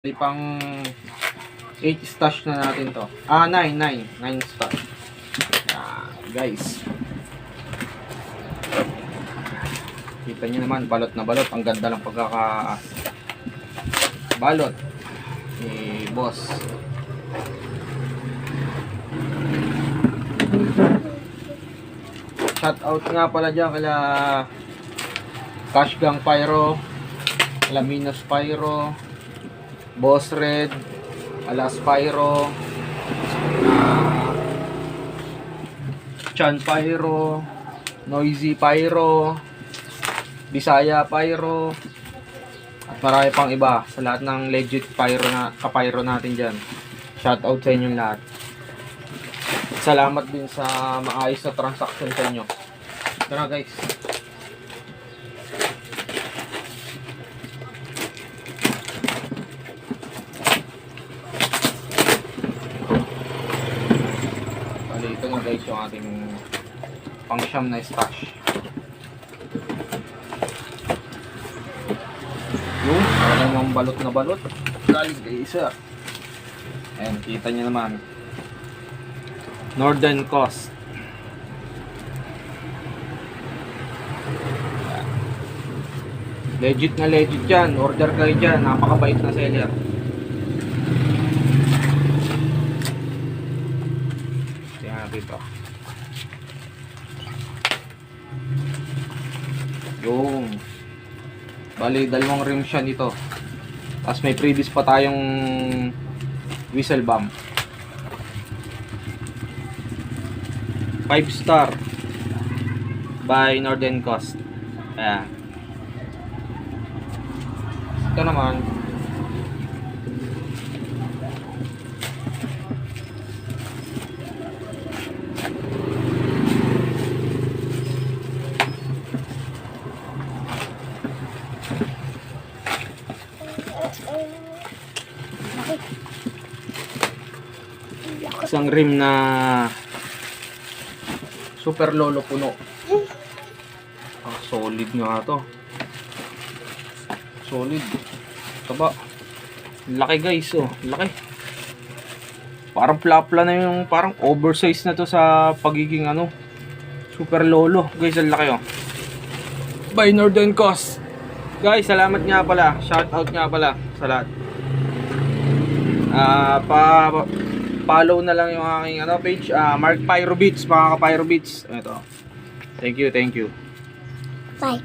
Pang 8 stash na natin to. 9 stash. Guys. Kita nyo naman, balot na balot. Ang ganda lang pagkaka balot ni boss. Shout out nga pala dyan kala Cash Gang Pyro, Laminos Pyro, Boss Red, Alas Pyro, Chan Pyro, Noisy Pyro, Bisaya Pyro, at marami pang iba sa lahat ng legit pyro na kapyro natin dyan. Shout out sa inyong lahat. Salamat din sa maayos na transaction sa inyo. Tara guys. Ito na guys yung ating pang-siyam na stash. Yung parang balot na balot. Galing kay isa. Ayan, kita nyo naman. Northern Coast. Legit na legit yan. Order kayo dyan. Napakabait na seller. Dito. Yung bali dalawang rim siya nito. Tapos may previous pa tayong whistle bomb. 5-star by Northern Coast. Ayan. Ito naman isang rim na super lolo puno. Solid nga to. Solid. Taba. Laki guys, oh. Laki. Parang plapla na yung parang oversize na to sa pagiging ano. Super lolo. Guys, ang laki, oh. By Northern Coast. Guys, salamat nga pala. Shout out nga pala sa lahat. Follow na lang yung aking page, Mark Pyro Beats, mga ka-Pyro Beats. Ito. Thank you. Bye.